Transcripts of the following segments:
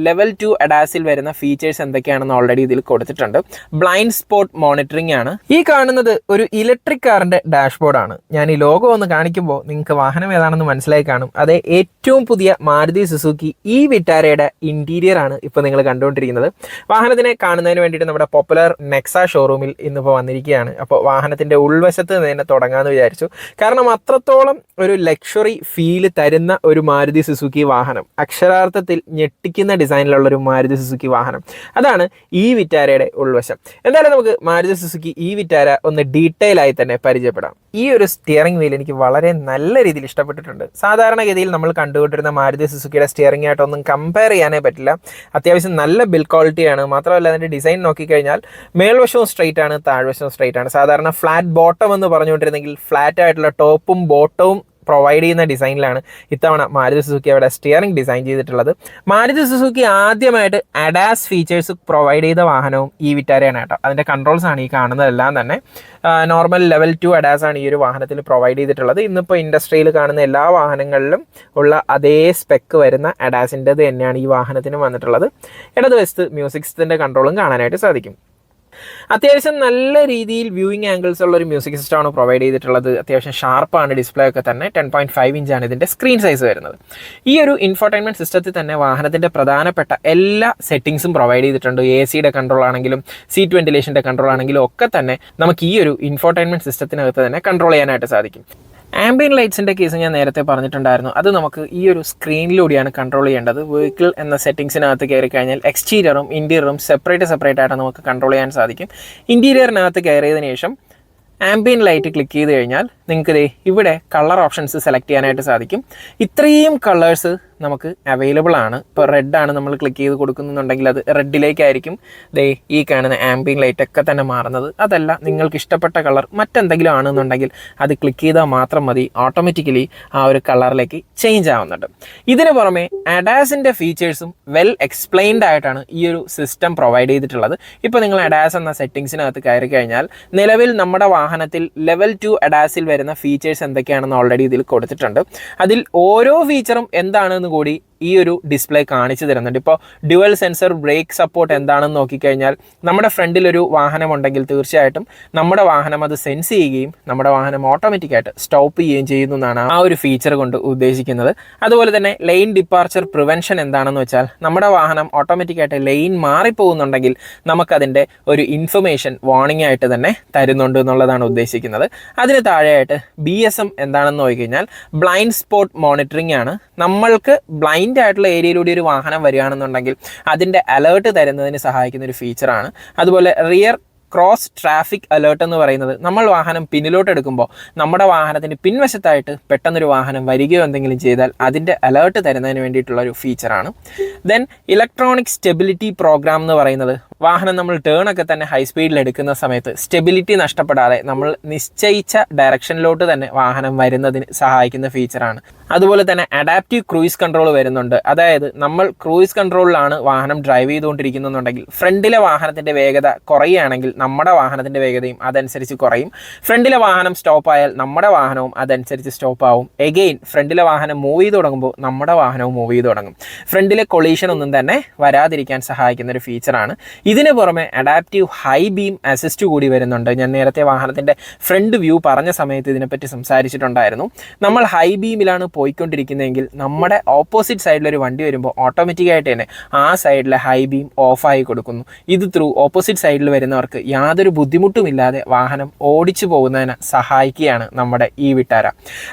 Level 2 അഡാസിൽ വരുന്ന features എന്തൊക്കെയാണെന്ന് already ഇതിൽ കൊടുത്തിട്ടുണ്ട്. ബ്ലൈൻഡ് സ്പോട്ട് മോണിറ്ററിംഗ് ആണ്. ഈ കാണുന്നത് ഒരു ഇലക്ട്രിക് കാറിന്റെ ഡാഷ്ബോർഡാണ്. ഞാൻ ഈ ലോഗോ ഒന്ന് കാണിക്കുമ്പോൾ നിങ്ങൾക്ക് വാഹനം ഏതാണെന്ന് മനസ്സിലായി കാണും. അതേ ഏറ്റവും പുതിയ മാരുതി സുസുക്കി ഈ വിറ്റാരയുടെ ഇന്റീരിയർ ആണ് ഇപ്പോൾ നിങ്ങൾ കണ്ടുകൊണ്ടിരിക്കുന്നത്. വാഹനത്തിനെ കാണുന്നതിന് വേണ്ടിയിട്ട് നമ്മുടെ പോപ്പുലർ നെക്സ ഷോറൂമിൽ ഇന്നിപ്പോൾ വന്നിരിക്കുകയാണ്. അപ്പോൾ വാഹനത്തിന്റെ ഉൾവശത്ത് തന്നെ തുടങ്ങാമെന്ന് വിചാരിച്ചു. കാരണം അത്രത്തോളം ഒരു ലക്ഷറി ഫീല് തരുന്ന ഒരു മാരുതി സുസുക്കി വാഹനം, അക്ഷരാർത്ഥത്തിൽ ഞെട്ടിക്കുന്ന ഡിസൈനിലുള്ള ഒരു മാരുതി സുസുക്കി വാഹനം, അതാണ് ഈ വിറ്റാരയുടെ ഉൾവശം. എന്തായാലും നമുക്ക് മാരുതി സുസുക്കി ഈ വിറ്റാര ഒന്ന് ഡീറ്റെയിൽ ആയി തന്നെ പരിചയപ്പെടാം. ഈ ഒരു സ്റ്റിയറിംഗ് വീൽ എനിക്ക് വളരെ നല്ല രീതിയിൽ ഇഷ്ടപ്പെട്ടിട്ടുണ്ട്. സാധാരണഗതിയിൽ നമ്മൾ കണ്ടുകൊണ്ടിരുന്ന മാരുതി സുസുക്കിയുടെ സ്റ്റിയറിംഗ് ആയിട്ടൊന്നും കമ്പയർ ചെയ്യാനേ പറ്റില്ല. അത്യാവശ്യം നല്ല ബിൽഡ് ക്വാളിറ്റിയാണ്. മാത്രമല്ല അതിൻ്റെ ഡിസൈൻ നോക്കിക്കഴിഞ്ഞാൽ മേൽവശവും സ്ട്രൈറ്റ് ആണ്, താഴ്വശവും സ്ട്രൈറ്റ് ആണ്. സാധാരണ ഫ്ലാറ്റ് ബോട്ടം എന്ന് പറഞ്ഞുകൊണ്ടിരുന്നെങ്കിൽ ഫ്ലാറ്റ് ആയിട്ടുള്ള ടോപ്പും ബോട്ടവും പ്രൊവൈഡ് ചെയ്യുന്ന ഡിസൈനിലാണ് ഇത്തവണ മാരുതി സുസുക്കി അവിടെ സ്റ്റിയറിംഗ് ഡിസൈൻ ചെയ്തിട്ടുള്ളത്. മാരുതി സുസുക്കി ആദ്യമായിട്ട് അഡാസ് ഫീച്ചേഴ്സ് പ്രൊവൈഡ് ചെയ്ത വാഹനവും ഈ വിറ്റാരയാണ് കേട്ടോ. അതിൻ്റെ കൺട്രോൾസ് ആണ് ഈ കാണുന്നതെല്ലാം തന്നെ. നോർമൽ ലെവൽ 2 അഡാസ് ആണ് ഈ ഒരു വാഹനത്തിൽ പ്രൊവൈഡ് ചെയ്തിട്ടുള്ളത്. ഇന്നിപ്പോൾ ഇൻഡസ്ട്രിയിൽ കാണുന്ന എല്ലാ വാഹനങ്ങളിലും ഉള്ള അതേ സ്പെക്ക് വരുന്ന അഡാസിൻ്റെത് തന്നെയാണ് ഈ വാഹനത്തിന് വന്നിട്ടുള്ളത്. ഇടതുവശത്ത് മ്യൂസിക് സിസ്റ്റത്തിൻ്റെ കൺട്രോളും കാണാനായിട്ട് സാധിക്കും. അത്യാവശ്യം നല്ല രീതിയിൽ വ്യൂയിങ് ആംഗിൾസ് ഉള്ള ഒരു മ്യൂസിക് സിസ്റ്റമാണ് പ്രൊവൈഡ് ചെയ്തിട്ടുള്ളത്. അത്യാവശ്യം ഷാർപ്പാണ് ഡിസ്പ്ലേ ഒക്കെ തന്നെ. 10.5 ഇഞ്ചാണ് ഇതിൻ്റെ സ്ക്രീൻ സൈസ് വരുന്നത്. ഈ ഒരു ഇൻഫോർടൈൻമെൻറ്റ് സിസ്റ്റത്തിൽ തന്നെ വാഹനത്തിൻ്റെ പ്രധാനപ്പെട്ട എല്ലാ സെറ്റിംഗ്സും പ്രൊവൈഡ് ചെയ്തിട്ടുണ്ട്. AC-യുടെ കൺട്രോൾ ആണെങ്കിലും സീറ്റ് വെന്റിലേഷൻ്റെ കൺട്രോൾ ആണെങ്കിലും ഒക്കെ തന്നെ നമുക്ക് ഈ ഒരു ഇൻഫോർടൈൻമെൻറ്റ് സിസ്റ്റത്തിനകത്ത് തന്നെ കൺട്രോൾ ചെയ്യാനായിട്ട് സാധിക്കും. ആംബിയൻ ലൈറ്റ്സിൻ്റെ കേസ് ഞാൻ നേരത്തെ പറഞ്ഞിട്ടുണ്ടായിരുന്നു. അത് നമുക്ക് ഈ ഒരു സ്ക്രീനിലൂടെയാണ് കൺട്രോൾ ചെയ്യേണ്ടത്. വെഹിക്കിൾ എന്ന സെറ്റിംഗ്സിനകത്ത് കയറി കഴിഞ്ഞാൽ എക്സ്റ്റീരിയറും ഇൻറ്റീരിയറും സെപ്പറേറ്റ് ആയിട്ട് നമുക്ക് കൺട്രോൾ ചെയ്യാൻ സാധിക്കും. ഇൻറ്റീരിയറിനകത്ത് കയറിയതിന് ശേഷം ആംബിയൻ ലൈറ്റ് ക്ലിക്ക് ചെയ്ത് കഴിഞ്ഞാൽ നിങ്ങൾക്ക് ഇവിടെ കളർ ഓപ്ഷൻസ് സെലക്ട് ചെയ്യാനായിട്ട് സാധിക്കും. ഇത്രയും കളേഴ്സ് നമുക്ക് അവൈലബിൾ ആണ്. ഇപ്പോൾ റെഡാണ് നമ്മൾ ക്ലിക്ക് ചെയ്ത് കൊടുക്കുന്നുണ്ടെങ്കിൽ അത് റെഡിലേക്കായിരിക്കും ഈ കാണുന്ന ആംബിയൻ ലൈറ്റ് ഒക്കെ തന്നെ മാറുന്നത്. അതല്ല നിങ്ങൾക്ക് ഇഷ്ടപ്പെട്ട കളർ മറ്റെന്തെങ്കിലും ആണെന്നുണ്ടെങ്കിൽ അത് ക്ലിക്ക് ചെയ്താൽ മാത്രം മതി, ഓട്ടോമാറ്റിക്കലി ആ ഒരു കളറിലേക്ക് ചേഞ്ച് ആവുന്നുണ്ട്. ഇതിന് പുറമെ അഡാസിൻ്റെ ഫീച്ചേഴ്സും വെൽ എക്സ്പ്ലെയിൻഡ് ആയിട്ടാണ് ഈ ഒരു സിസ്റ്റം പ്രൊവൈഡ് ചെയ്തിട്ടുള്ളത്. ഇപ്പോൾ നിങ്ങൾ അഡാസ് എന്ന സെറ്റിംഗ്സിനകത്ത് കയറി കഴിഞ്ഞാൽ നിലവിൽ നമ്മുടെ വാഹനത്തിൽ ലെവൽ 2 അഡാസിൽ വരുന്ന ഫീച്ചേഴ്സ് എന്തൊക്കെയാണെന്ന് ഓൾറെഡി ഇതിൽ കൊടുത്തിട്ടുണ്ട്. അതിൽ ഓരോ ഫീച്ചറും എന്താണെന്ന് കൂടി ഈ ഒരു ഡിസ്പ്ലേ കാണിച്ചു തരുന്നുണ്ട്. ഇപ്പോൾ ഡ്യുവൽ സെൻസർ ബ്രേക്ക് സപ്പോർട്ട് എന്താണെന്ന് നോക്കിക്കഴിഞ്ഞാൽ നമ്മുടെ ഫ്രണ്ടിലൊരു വാഹനം ഉണ്ടെങ്കിൽ തീർച്ചയായിട്ടും നമ്മുടെ വാഹനം അത് സെൻസ് ചെയ്യുകയും നമ്മുടെ വാഹനം ഓട്ടോമാറ്റിക്കായിട്ട് സ്റ്റോപ്പ് ചെയ്യുകയും ചെയ്യുന്നു എന്നാണ് ആ ഒരു ഫീച്ചർ കൊണ്ട് ഉദ്ദേശിക്കുന്നത്. അതുപോലെ തന്നെ ലൈൻ ഡിപ്പാർച്ചർ പ്രിവെൻഷൻ എന്താണെന്ന് വെച്ചാൽ നമ്മുടെ വാഹനം ഓട്ടോമാറ്റിക്കായിട്ട് ലൈൻ മാറിപ്പോകുന്നുണ്ടെങ്കിൽ നമുക്കതിൻ്റെ ഒരു ഇൻഫർമേഷൻ വാർണിംഗ് ആയിട്ട് തന്നെ തരുന്നുണ്ട് എന്നുള്ളതാണ് ഉദ്ദേശിക്കുന്നത്. അതിന് താഴെയായിട്ട് BSM എന്താണെന്ന് നോക്കിക്കഴിഞ്ഞാൽ ബ്ലൈൻഡ് സ്പോട്ട് മോണിറ്ററിംഗ് ആണ്. നമ്മൾക്ക് ബ്ലൈൻഡ് ആയിട്ടുള്ള ഏരിയയിലൂടെ ഒരു വാഹനം വരികയാണെന്നുണ്ടെങ്കിൽ അതിൻ്റെ അലേർട്ട് തരുന്നതിന് സഹായിക്കുന്ന ഒരു ഫീച്ചറാണ്. അതുപോലെ റിയർ ക്രോസ് ട്രാഫിക് അലേർട്ട് എന്ന് പറയുന്നത് നമ്മൾ വാഹനം പിന്നിലോട്ട് എടുക്കുമ്പോൾ നമ്മുടെ വാഹനത്തിന് പിൻവശത്തായിട്ട് പെട്ടെന്നൊരു വാഹനം വരികയോ എന്തെങ്കിലും ചെയ്താൽ അതിൻ്റെ അലേർട്ട് തരുന്നതിന് വേണ്ടിയിട്ടുള്ള ഒരു ഫീച്ചറാണ്. ദെൻ ഇലക്ട്രോണിക് സ്റ്റെബിലിറ്റി പ്രോഗ്രാം എന്ന് പറയുന്നത് വാഹനം നമ്മൾ ടേണൊക്കെ തന്നെ ഹൈ സ്പീഡിൽ എടുക്കുന്ന സമയത്ത് സ്റ്റെബിലിറ്റി നഷ്ടപ്പെടാതെ നമ്മൾ നിശ്ചയിച്ച ഡയറക്ഷനിലോട്ട് തന്നെ വാഹനം വരുന്നതിന് സഹായിക്കുന്ന ഫീച്ചറാണ്. അതുപോലെ തന്നെ അഡാപ്റ്റീവ് ക്രൂയിസ് കൺട്രോൾ വരുന്നുണ്ട്. അതായത് നമ്മൾ ക്രൂയിസ് കൺട്രോളിലാണ് വാഹനം ഡ്രൈവ് ചെയ്തുകൊണ്ടിരിക്കുന്നുണ്ടെങ്കിൽ ഫ്രണ്ടിലെ വാഹനത്തിൻ്റെ വേഗത കുറയുകയാണെങ്കിൽ നമ്മുടെ വാഹനത്തിൻ്റെ വേഗതയും അതനുസരിച്ച് കുറയും. ഫ്രണ്ടിലെ വാഹനം സ്റ്റോപ്പായാൽ നമ്മുടെ വാഹനവും അതനുസരിച്ച് സ്റ്റോപ്പാവും. എഗെയിൻ ഫ്രണ്ടിലെ വാഹനം മൂവ് ചെയ്ത് തുടങ്ങുമ്പോൾ നമ്മുടെ വാഹനവും മൂവ് ചെയ്ത് തുടങ്ങും. ഫ്രണ്ടിലെ കൊളീഷൻ ഒന്നും തന്നെ വരാതിരിക്കാൻ സഹായിക്കുന്ന ഒരു ഫീച്ചറാണ്. ഇതിന് പുറമെ അഡാപ്റ്റീവ് ഹൈ ബീം അസിസ്റ്റ് കൂടി വരുന്നുണ്ട്. ഞാൻ നേരത്തെ വാഹനത്തിൻ്റെ ഫ്രണ്ട് വ്യൂ പറഞ്ഞ സമയത്ത് ഇതിനെപ്പറ്റി സംസാരിച്ചിട്ടുണ്ടായിരുന്നു. നമ്മൾ ഹൈ ബീമിലാണ് പോയിക്കൊണ്ടിരിക്കുന്നതെങ്കിൽ നമ്മുടെ ഓപ്പോസിറ്റ് സൈഡിലൊരു വണ്ടി വരുമ്പോൾ ഓട്ടോമാറ്റിക്കായിട്ട് തന്നെ ആ സൈഡിലെ ഹൈ ബീം ഓഫായി കൊടുക്കുന്നു. ഇത് ത്രൂ ഓപ്പോസിറ്റ് സൈഡിൽ വരുന്നവർക്ക് യാതൊരു ബുദ്ധിമുട്ടുമില്ലാതെ വാഹനം ഓടിച്ചു പോകുന്നതിന് സഹായിക്കുകയാണ് നമ്മുടെ ഈ വിറ്റാര.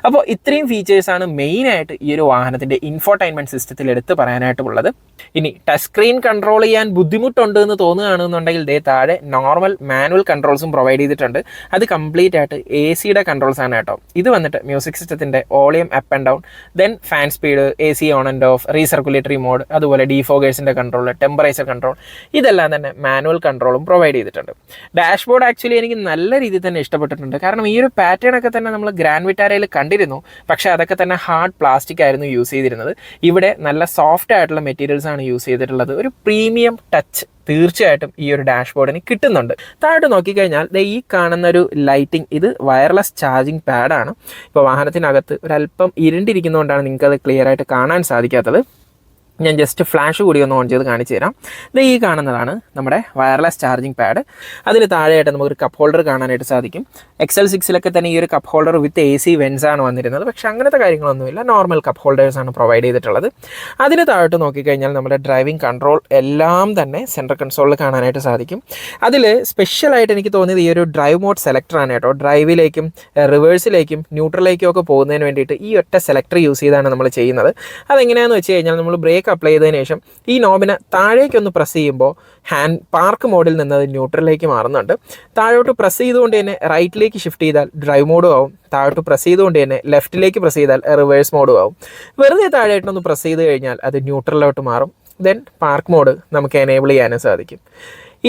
അപ്പോൾ ഇത്രയും ഫീച്ചേഴ്സാണ് മെയിനായിട്ട് ഈ ഒരു വാഹനത്തിൻ്റെ ഇൻഫോർടൈൻമെൻറ്റ് സിസ്റ്റത്തിൽ എടുത്ത് പറയാനായിട്ടുള്ളത്. ഇനി ടച്ച് സ്ക്രീൻ കൺട്രോൾ ചെയ്യാൻ ബുദ്ധിമുട്ടുണ്ട് എന്ന് തോന്നുകയാണെന്നുണ്ടെങ്കിൽ താഴെ നോർമൽ മാനുവൽ കൺട്രോൾസും പ്രൊവൈഡ് ചെയ്തിട്ടുണ്ട്. അത് കംപ്ലീറ്റ് ആയിട്ട് AC-യുടെ കൺട്രോൾസ് ആണ് കേട്ടോ. ഇത് വന്നിട്ട് മ്യൂസിക് സിസ്റ്റത്തിൻ്റെ volume up and down, then fan speed, AC on and off, recirculatory mode, അതുപോലെ ഡീഫോഗേഴ്സിൻ്റെ കൺട്രോൾ, ടെമ്പറേച്ചർ കൺട്രോൾ, ഇതെല്ലാം തന്നെ മാനുവൽ കൺട്രോളും പ്രൊവൈഡ് ചെയ്തിട്ടുണ്ട്. ഡാഷ്ബോർഡ് ആക്ച്വലി എനിക്ക് നല്ല രീതിയിൽ തന്നെ ഇഷ്ടപ്പെട്ടിട്ടുണ്ട്. കാരണം ഈ ഒരു പാറ്റേൺ ഒക്കെ തന്നെ നമ്മൾ ഗ്രാൻഡ് വിറ്റാരയിൽ കണ്ടിരുന്നു. പക്ഷേ അതൊക്കെ തന്നെ ഹാർഡ് പ്ലാസ്റ്റിക് ആയിരുന്നു യൂസ് ചെയ്തിരുന്നത്. ഇവിടെ നല്ല സോഫ്റ്റ് ആയിട്ടുള്ള മെറ്റീരിയൽസ് ആണ് യൂസ് ചെയ്തിട്ടുള്ളത്. ഒരു പ്രീമിയം ടച്ച് തീർച്ചയായിട്ടും ഈ ഒരു ഡാഷ്ബോർഡിന് കിട്ടുന്നുണ്ട്. താഴോട്ട് നോക്കിക്കഴിഞ്ഞാൽ ഈ കാണുന്ന ഒരു ലൈറ്റിംഗ്, ഇത് വയർലെസ് ചാർജിങ് പാഡാണ്. ഇപ്പോൾ വാഹനത്തിനകത്ത് ഒരല്പം ഇരുണ്ടിരിക്കുന്നതുകൊണ്ടാണ് നിങ്ങൾക്കത് ക്ലിയർ ആയിട്ട് കാണാൻ സാധിക്കാത്തത്. ഞാൻ ജസ്റ്റ് ഫ്ലാഷ് കൂടി ഒന്ന് ഓൺ ചെയ്ത് കാണിച്ചു തരാം. ഇത് ഈ കാണുന്നതാണ് നമ്മുടെ വയർലെസ് ചാർജിങ് പാഡ്. അതിന് താഴെയായിട്ട് നമുക്കൊരു കപ്പ് ഹോൾഡർ കാണാനായിട്ട് സാധിക്കും. XL6 തന്നെ ഈ ഒരു കപ്പ് ഹോൾഡർ വിത്ത് AC വെൻസ് ആണ് വന്നിരുന്നത്. പക്ഷേ അങ്ങനത്തെ കാര്യങ്ങളൊന്നുമില്ല, നോർമൽ കപ്പ് ഹോൾഡേഴ്സ് ആണ് പ്രൊവൈഡ് ചെയ്തിട്ടുള്ളത്. അതിന് താഴോട്ട് നോക്കിക്കഴിഞ്ഞാൽ നമ്മുടെ ഡ്രൈവിംഗ് കൺട്രോൾ എല്ലാം തന്നെ സെൻട്രൽ കൺസോളിൽ കാണാനായിട്ട് സാധിക്കും. അതിൽ സ്പെഷ്യലായിട്ട് എനിക്ക് തോന്നിയത് ഈ ഒരു ഡ്രൈവ് മോഡ് സെലക്ടറാണ് കേട്ടോ. ഡ്രൈവിലേക്കും റിവേഴ്സിലേക്കും ന്യൂട്രലിലേക്കും ഒക്കെ പോകുന്നതിന് വേണ്ടിയിട്ട് ഈ ഒറ്റ സെലക്ടർ യൂസ് ചെയ്താണ് നമ്മൾ ചെയ്യുന്നത്. അതെങ്ങനെയാണെന്ന് വെച്ച് കഴിഞ്ഞാൽ നമ്മൾ ബ്രേക്ക് അപ്ലൈ ചെയ്തതിന് ശേഷം ഈ നോബിനെ താഴേക്കൊന്ന് പ്രസ് ചെയ്യുമ്പോൾ പാർക്ക് മോഡിൽ നിന്ന് അത് ന്യൂട്രലിലേക്ക് മാറുന്നുണ്ട്. താഴോട്ട് പ്രസ് ചെയ്തുകൊണ്ട് തന്നെ റൈറ്റിലേക്ക് ഷിഫ്റ്റ് ചെയ്താൽ ഡ്രൈവ് മോഡും ആവും. താഴോട്ട് പ്രസ് ചെയ്തുകൊണ്ട് തന്നെ ലെഫ്റ്റിലേക്ക് പ്രസ് ചെയ്താൽ റിവേഴ്സ് മോഡും ആവും. വെറുതെ താഴെയായിട്ടൊന്ന് പ്രസ് ചെയ്ത് കഴിഞ്ഞാൽ അത് ന്യൂട്രലിലോട്ട് മാറും. ദെൻ പാർക്ക് മോഡ് നമുക്ക് എനേബിൾ ചെയ്യാനും സാധിക്കും.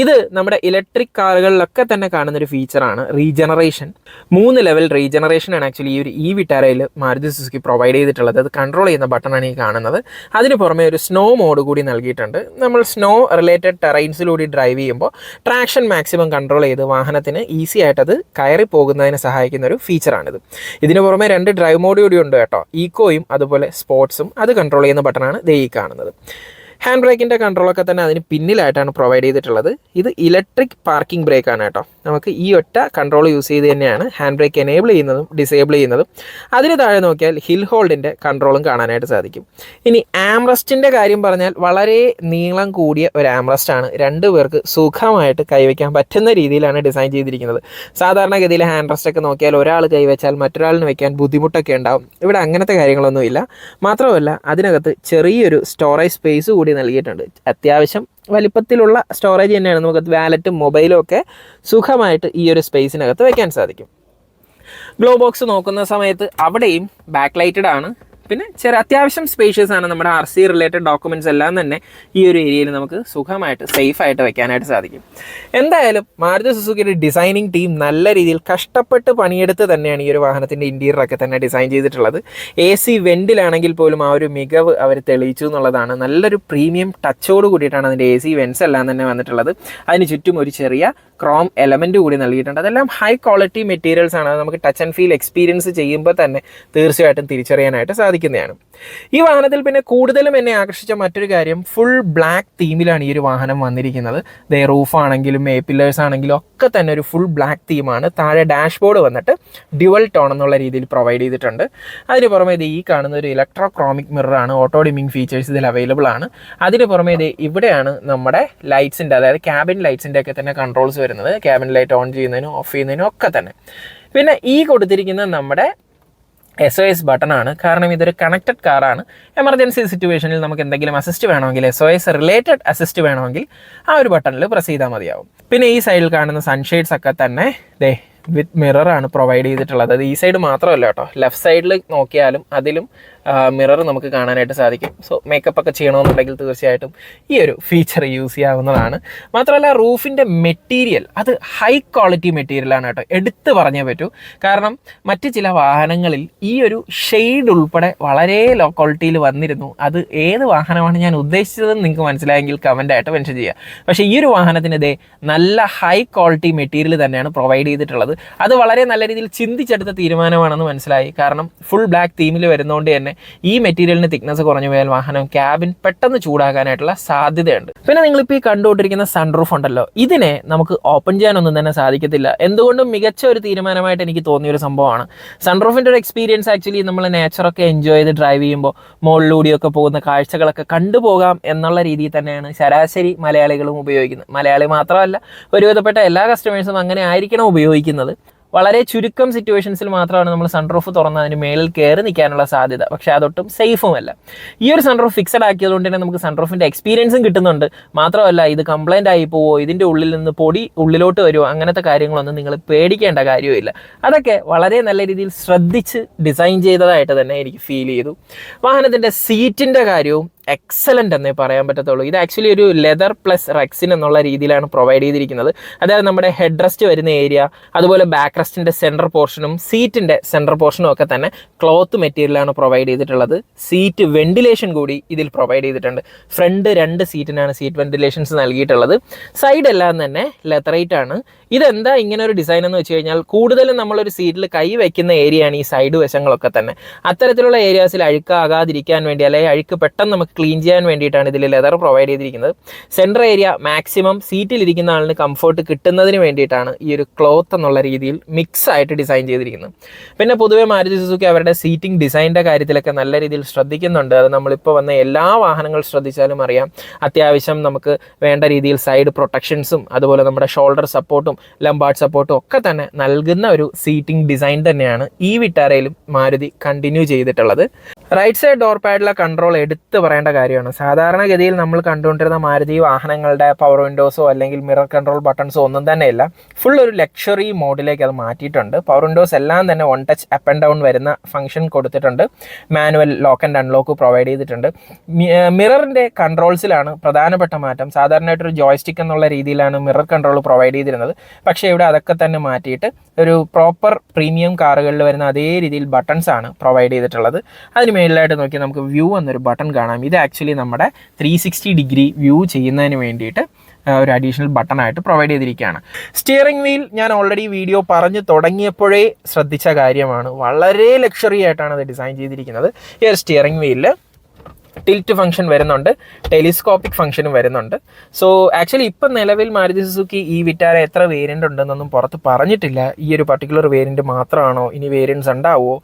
ഇത് നമ്മുടെ ഇലക്ട്രിക് കാറുകളിലൊക്കെ തന്നെ കാണുന്നൊരു ഫീച്ചറാണ് റീജനറേഷൻ. 3 ലെവൽ റീജനറേഷനാണ് ആക്ച്വലി ഈ ഒരു വിറ്റാരയിൽ മാരുതി സുസുക്കി പ്രൊവൈഡ് ചെയ്തിട്ടുള്ളത്. അത് കൺട്രോൾ ചെയ്യുന്ന ബട്ടണാണ് ഈ കാണുന്നത്. അതിന് പുറമെ ഒരു സ്നോ മോഡ് കൂടി നൽകിയിട്ടുണ്ട്. നമ്മൾ സ്നോ റിലേറ്റഡ് ടെറൈൻസിലൂടെ ഡ്രൈവ് ചെയ്യുമ്പോൾ ട്രാക്ഷൻ മാക്സിമം കൺട്രോൾ ചെയ്ത് വാഹനത്തിന് ഈസി ആയിട്ട് അത് കയറി പോകുന്നതിന് സഹായിക്കുന്ന ഒരു ഫീച്ചറാണിത്. ഇതിന് പുറമെ 2 ഡ്രൈവ് മോഡ് കൂടി ഉണ്ട് കേട്ടോ, ഈക്കോയും അതുപോലെ സ്പോർട്സും. അത് കൺട്രോൾ ചെയ്യുന്ന ബട്ടണാണ് ദേ ഈ കാണുന്നത്. ഹാൻഡ് ബ്രേക്കിൻ്റെ കൺട്രോളൊക്കെ തന്നെ അതിന് പിന്നിലായിട്ടാണ് പ്രൊവൈഡ് ചെയ്തിട്ടുള്ളത്. ഇത് ഇലക്ട്രിക് പാർക്കിംഗ് ബ്രേക്കാണ് കേട്ടോ. നമുക്ക് ഈ ഒറ്റ കൺട്രോൾ യൂസ് ചെയ്ത് തന്നെയാണ് ഹാൻഡ് ബ്രേക്ക് എനേബിൾ ചെയ്യുന്നതും ഡിസേബിൾ ചെയ്യുന്നതും. അതിന് താഴെ നോക്കിയാൽ ഹിൽ ഹോൾഡിൻ്റെ കൺട്രോളും കാണാനായിട്ട് സാധിക്കും. ഇനി ആംറസ്റ്റിൻ്റെ കാര്യം പറഞ്ഞാൽ വളരെ നീളം കൂടിയ ഒരു ആംറസ്റ്റാണ്. 2 പേർക്ക് സുഖമായിട്ട് കൈവയ്ക്കാൻ പറ്റുന്ന രീതിയിലാണ് ഡിസൈൻ ചെയ്തിരിക്കുന്നത്. സാധാരണഗതിയിൽ ഹാൻഡ് റെസ്റ്റൊക്കെ നോക്കിയാൽ ഒരാൾ കൈവച്ചാൽ മറ്റൊരാളിന് വയ്ക്കാൻ ബുദ്ധിമുട്ടൊക്കെ ഉണ്ടാവും. ഇവിടെ അങ്ങനത്തെ കാര്യങ്ങളൊന്നുമില്ല. മാത്രമല്ല അതിനകത്ത് ചെറിയൊരു സ്റ്റോറേജ് സ്പേസ് കൂടി നൽകിയിട്ടുണ്ട്. അത്യാവശ്യം വലിപ്പത്തിലുള്ള സ്റ്റോറേജ് തന്നെയാണ്. നമുക്ക് വാലറ്റും മൊബൈലും ഒക്കെ സുഖമായിട്ട് ഈ ഒരു സ്പേസിനകത്ത് വയ്ക്കാൻ സാധിക്കും. ഗ്ലോ ബോക്സ് നോക്കുന്ന സമയത്ത് അവിടെയും ബാക്ക് ലൈറ്റഡ് ആണ്. പിന്നെ അത്യാവശ്യം സ്പേഷ്യസ് ആണ്. നമ്മുടെ RC റിലേറ്റഡ് ഡോക്യുമെൻറ്റ്സ് എല്ലാം തന്നെ ഈ ഒരു ഏരിയയിൽ നമുക്ക് സുഖമായിട്ട് സേഫായിട്ട് വെക്കാനായിട്ട് സാധിക്കും. എന്തായാലും മാരുതി സുസുക്കിയുടെ ഡിസൈനിങ് ടീം നല്ല രീതിയിൽ കഷ്ടപ്പെട്ട് പണിയെടുത്ത് തന്നെയാണ് ഈ ഒരു വാഹനത്തിൻ്റെ ഇൻറ്റീരിയറൊക്കെ തന്നെ ഡിസൈൻ ചെയ്തിട്ടുള്ളത്. AC വെൻറ്റിലാണെങ്കിൽ പോലും ആ ഒരു മികവ് അവർ തെളിയിച്ചു എന്നുള്ളതാണ്. നല്ലൊരു പ്രീമിയം ടച്ചോട് കൂടിയിട്ടാണ് അതിൻ്റെ AC വെൻറ്റ്സ് എല്ലാം തന്നെ വന്നിട്ടുള്ളത്. അതിന് ചുറ്റും ഒരു ചെറിയ ക്രോം എലമെൻറ്റ് കൂടി നൽകിയിട്ടുണ്ട്. അതെല്ലാം ഹൈ ക്വാളിറ്റി മെറ്റീരിയൽസ് ആണ്. അത് നമുക്ക് ടച്ച് ആൻഡ് ഫീൽ എക്സ്പീരിയൻസ് ചെയ്യുമ്പോൾ തന്നെ തീർച്ചയായിട്ടും തിരിച്ചറിയാനായിട്ട് സാധിക്കുന്നതാണ്. ഈ വാഹനത്തിൽ പിന്നെ കൂടുതലും എന്നെ ആകർഷിച്ച മറ്റൊരു കാര്യം ഫുൾ ബ്ലാക്ക് തീമിലാണ് ഈ ഒരു വാഹനം വന്നിരിക്കുന്നത്. റൂഫ് ആണെങ്കിലും പില്ലേഴ്സ് ആണെങ്കിലും ഒക്കെ തന്നെ ഒരു ഫുൾ ബ്ലാക്ക് തീമാണ്. താഴെ ഡാഷ്ബോർഡ് വന്നിട്ട് ഡ്യുവൽ ടോൺ എന്നുള്ള രീതിയിൽ പ്രൊവൈഡ് ചെയ്തിട്ടുണ്ട്. അതിന് പുറമെ ഈ കാണുന്ന ഒരു ഇലക്ട്രോക്രോമിക് മിററാണ്. ഓട്ടോ ഡിമ്മിങ് ഫീച്ചേഴ്സ് ഇതിൽ അവൈലബിൾ ആണ്. അതിന് പുറമെ ഇവിടെയാണ് നമ്മുടെ ലൈറ്റ്സിൻ്റെ, അതായത് ക്യാബിൻ ലൈറ്റ്സിൻ്റെ ഒക്കെ തന്നെ കൺട്രോൾസ് വരുന്നത്. ക്യാബിൻ ലൈറ്റ് ഓൺ ചെയ്യുന്നതിനും ഓഫ് ചെയ്യുന്നതിനും ഒക്കെ തന്നെ. പിന്നെ ഈ കൊടുത്തിരിക്കുന്ന നമ്മുടെ SOS ബട്ടണാണ്. കാരണം ഇതൊരു കണക്റ്റഡ് കാറാണ്. എമർജൻസി സിറ്റുവേഷനിൽ നമുക്ക് എന്തെങ്കിലും അസിസ്റ്റ് വേണമെങ്കിൽ, SOS റിലേറ്റഡ് അസിസ്റ്റ് വേണമെങ്കിൽ ആ ഒരു ബട്ടണിൽ പ്രസ് ചെയ്താൽ മതിയാവും. പിന്നെ ഈ സൈഡിൽ കാണുന്ന സൺഷെയ്ഡ്സ് ഒക്കെ തന്നെ വിത്ത് മിററാണ് പ്രൊവൈഡ് ചെയ്തിട്ടുള്ളത്. അത് ഈ സൈഡ് മാത്രമല്ല കേട്ടോ, ലെഫ്റ്റ് സൈഡിൽ നോക്കിയാലും അതിലും മിറർ നമുക്ക് കാണാനായിട്ട് സാധിക്കും. സോ മേക്കപ്പ് ഒക്കെ ചെയ്യണമെന്നുണ്ടെങ്കിൽ തീർച്ചയായിട്ടും ഈ ഒരു ഫീച്ചർ യൂസ് ചെയ്യാവുന്നതാണ്. മാത്രമല്ല റൂഫിൻ്റെ മെറ്റീരിയൽ അത് ഹൈ ക്വാളിറ്റി മെറ്റീരിയലാണ് കേട്ടോ, എടുത്ത് പറഞ്ഞേ പറ്റൂ. കാരണം മറ്റ് ചില വാഹനങ്ങളിൽ ഈ ഒരു ഷെയ്ഡ് ഉൾപ്പെടെ വളരെ ലോ ക്വാളിറ്റിയിൽ വന്നിരുന്നു. അത് ഏത് വാഹനമാണ് ഞാൻ ഉദ്ദേശിച്ചതെന്ന് നിങ്ങൾക്ക് മനസ്സിലായെങ്കിൽ കമൻ്റായിട്ട് മെൻഷൻ ചെയ്യുക. പക്ഷേ ഈ ഒരു വാഹനത്തിന് നല്ല ഹൈ ക്വാളിറ്റി മെറ്റീരിയൽ തന്നെയാണ് പ്രൊവൈഡ് ചെയ്തിട്ടുള്ളത്. അത് വളരെ നല്ല രീതിയിൽ ചിന്തിച്ചെടുത്ത തീരുമാനമാണെന്ന് മനസ്സിലായി. കാരണം ഫുൾ ബ്ലാക്ക് തീമിൽ വരുന്നതുകൊണ്ട് തന്നെ ഈ മെറ്റീരിയലിന് തിക്നെസ് കുറഞ്ഞു പോയാൽ വാഹനം ക്യാബിൻ പെട്ടെന്ന് ചൂടാകാനായിട്ടുള്ള സാധ്യതയുണ്ട്. പിന്നെ നിങ്ങളിപ്പോൾ ഈ കണ്ടുകൊണ്ടിരിക്കുന്ന സൺറൂഫ് ഉണ്ടല്ലോ, ഇതിനെ നമുക്ക് ഓപ്പൺ ചെയ്യാനൊന്നും തന്നെ സാധിക്കത്തില്ല. എന്തുകൊണ്ടും മികച്ച ഒരു തീരുമാനമായിട്ട് എനിക്ക് തോന്നിയൊരു സംഭവമാണ്. സൺറൂഫിൻ്റെ ഒരു എക്സ്പീരിയൻസ് ആക്ച്വലി നമ്മൾ നേച്ചറൊക്കെ എൻജോയ് ചെയ്ത് ഡ്രൈവ് ചെയ്യുമ്പോൾ മുകളിലൂടെയൊക്കെ പോകുന്ന കാഴ്ചകളൊക്കെ കണ്ടുപോകാം എന്നുള്ള രീതിയിൽ തന്നെയാണ് ശരാശരി മലയാളികളും ഉപയോഗിക്കുന്നത്. മലയാളി മാത്രമല്ല, ഒരുവിധപ്പെട്ട എല്ലാ കസ്റ്റമേഴ്സും അങ്ങനെ ആയിരിക്കണം ഉപയോഗിക്കുന്നത്. വളരെ ചുരുക്കം സിറ്റുവേഷൻസിൽ മാത്രമാണ് നമ്മൾ സൺറൂഫ് തുറന്ന് അതിന് മേളിൽ കയറി നിൽക്കാനുള്ള സാധ്യത. പക്ഷേ അതൊട്ടും സേഫുമല്ല. ഈ ഒരു സൺറൂഫ് ഫിക്സഡ് ആക്കിയതുകൊണ്ട് തന്നെ നമുക്ക് സൺറൂഫിൻ്റെ എക്സ്പീരിയൻസും കിട്ടുന്നുണ്ട്. മാത്രമല്ല ഇത് കംപ്ലൈൻ്റ് ആയി പോവോ, ഇതിൻ്റെ ഉള്ളിൽ നിന്ന് പൊടി ഉള്ളിലോട്ട് വരുമോ, അങ്ങനത്തെ കാര്യങ്ങളൊന്നും നിങ്ങൾ പേടിക്കേണ്ട കാര്യമില്ല. അതൊക്കെ വളരെ നല്ല രീതിയിൽ ശ്രദ്ധിച്ച് ഡിസൈൻ ചെയ്തതായിട്ട് തന്നെ എനിക്ക് ഫീൽ ചെയ്തു. വാഹനത്തിൻ്റെ സീറ്റിൻ്റെ കാര്യവും എക്സലൻ്റ് എന്നേ പറയാൻ പറ്റത്തുള്ളൂ. ഇത് ആക്ച്വലി ഒരു ലെതർ പ്ലസ് റെക്സിൻ എന്നുള്ള രീതിയിലാണ് പ്രൊവൈഡ് ചെയ്തിരിക്കുന്നത്. അതായത് നമ്മുടെ ഹെഡ് റെസ്റ്റ് വരുന്ന ഏരിയ, അതുപോലെ ബാക്ക് റെസ്റ്റിൻ്റെ സെൻറ്റർ പോർഷനും സീറ്റിൻ്റെ സെൻറ്റർ പോർഷനും ഒക്കെ തന്നെ ക്ലോത്ത് മെറ്റീരിയലാണ് പ്രൊവൈഡ് ചെയ്തിട്ടുള്ളത്. സീറ്റ് വെന്റിലേഷൻ കൂടി ഇതിൽ പ്രൊവൈഡ് ചെയ്തിട്ടുണ്ട്. ഫ്രണ്ട് 2 സീറ്റിനാണ് സീറ്റ് വെന്റിലേഷൻസ് നൽകിയിട്ടുള്ളത്. സൈഡ് എല്ലാം തന്നെ ലെതറൈറ്റ് ആണ്. ഇതെന്താ ഇങ്ങനെ ഒരു ഡിസൈൻ എന്ന് വെച്ച് കഴിഞ്ഞാൽ കൂടുതലും നമ്മളൊരു സീറ്റിൽ കൈ വയ്ക്കുന്ന ഏരിയയാണ് ഈ സൈഡ് വശങ്ങളൊക്കെ തന്നെ. അത്തരത്തിലുള്ള ഏരിയാസിൽ അഴുക്കാകാതിരിക്കാൻ വേണ്ടി, അല്ലെങ്കിൽ അഴുക്ക് പെട്ടെന്ന് നമുക്ക് ക്ലീൻ ചെയ്യാൻ വേണ്ടിയിട്ടാണ് ഇതിൽ ലെതർ പ്രൊവൈഡ് ചെയ്തിരിക്കുന്നത്. സെൻറ്റർ ഏരിയ മാക്സിമം സീറ്റിലിരിക്കുന്ന ആളിന് കംഫർട്ട് കിട്ടുന്നതിന് വേണ്ടിയിട്ടാണ് ഈ ഒരു ക്ലോത്ത് എന്നുള്ള രീതിയിൽ മിക്സ് ആയിട്ട് ഡിസൈൻ ചെയ്തിരിക്കുന്നത്. പിന്നെ പൊതുവെ മാരുതി സുസുക്കി അവരുടെ സീറ്റിംഗ് ഡിസൈനിൻ്റെ കാര്യത്തിലൊക്കെ നല്ല രീതിയിൽ ശ്രദ്ധിക്കുന്നുണ്ട്. അത് നമ്മളിപ്പോൾ വന്ന എല്ലാ വാഹനങ്ങൾ ശ്രദ്ധിച്ചാലും അറിയാം. അത്യാവശ്യം നമുക്ക് വേണ്ട രീതിയിൽ സൈഡ് പ്രൊട്ടക്ഷൻസും അതുപോലെ നമ്മുടെ ഷോൾഡർ സപ്പോർട്ടും ലംബാർഡ് സപ്പോർട്ടും ഒക്കെ തന്നെ നൽകുന്ന ഒരു സീറ്റിംഗ് ഡിസൈൻ തന്നെയാണ് ഈ വിറ്റാരയിലും മാരുതി കണ്ടിന്യൂ ചെയ്തിട്ടുള്ളത്. റൈറ്റ് സൈഡ് ഡോർ പാഡിലെ കൺട്രോൾ എടുത്ത് പറയേണ്ട കാര്യമാണ്. സാധാരണഗതിയിൽ നമ്മൾ കണ്ടുകൊണ്ടിരുന്ന മാരുതി വാഹനങ്ങളുടെ പവർ വിൻഡോസോ അല്ലെങ്കിൽ മിറർ കൺട്രോൾ ബട്ടൺസോ ഒന്നും തന്നെയില്ല. ഫുൾ ഒരു ലക്ഷറി മോഡിലേക്ക് അത് മാറ്റിയിട്ടുണ്ട്. പവർ വിൻഡോസ് എല്ലാം തന്നെ one touch up and down വരുന്ന ഫംഗ്ഷൻ കൊടുത്തിട്ടുണ്ട്. Manual lock and unlock provide ചെയ്തിട്ടുണ്ട്. മിററിൻ്റെ കൺട്രോൾസിലാണ് പ്രധാനപ്പെട്ട മാറ്റം. സാധാരണയായിട്ടൊരു ജോയ്സ്റ്റിക്ക് എന്നുള്ള രീതിയിലാണ് മിറർ കൺട്രോൾ പ്രൊവൈഡ് ചെയ്തിരുന്നത്. പക്ഷേ ഇവിടെ അതൊക്കെ തന്നെ മാറ്റിയിട്ട് ഒരു പ്രോപ്പർ പ്രീമിയം കാറുകളിൽ വരുന്ന അതേ രീതിയിൽ ബട്ടൺസ് ആണ് പ്രൊവൈഡ് ചെയ്തിട്ടുള്ളത്. അതിന് മേളിലായിട്ട് നോക്കി നമുക്ക് വ്യൂ എന്നൊരു ബട്ടൺ കാണാം. ഇത് ആക്ച്വലി നമ്മുടെ 360 ഡിഗ്രി വ്യൂ ചെയ്യുന്നതിന് വേണ്ടിയിട്ട് ഒരു അഡീഷണൽ ബട്ടണായിട്ട് പ്രൊവൈഡ് ചെയ്തിരിക്കുകയാണ്. സ്റ്റിയറിംഗ് വീൽ ഞാൻ ഓൾറെഡി വീഡിയോ പറഞ്ഞു തുടങ്ങിയപ്പോഴേ ശ്രദ്ധിച്ച കാര്യമാണ്. വളരെ ലക്ഷറി ആയിട്ടാണ് അത് ഡിസൈൻ ചെയ്തിരിക്കുന്നത്. ഈ ഒരു സ്റ്റിയറിംഗ് വീലിൽ ടിൽറ്റ് ഫംഗ്ഷൻ വരുന്നുണ്ട്, ടെലിസ്കോപ്പിക് ഫംഗ്ഷനും വരുന്നുണ്ട്. സോ ആക്ച്വലി ഇപ്പം നിലവിൽ മാരുതി സുസുക്കി ഈ വിറ്റാര എത്ര വേരിയൻ്റ് ഉണ്ടെന്നൊന്നും പുറത്ത് പറഞ്ഞിട്ടില്ല. ഈ ഒരു പർട്ടിക്കുലർ വേരിയൻറ്റ് മാത്രമാണോ, ഇനി വേരിയൻറ്റ്സ് ഉണ്ടാവുമോ,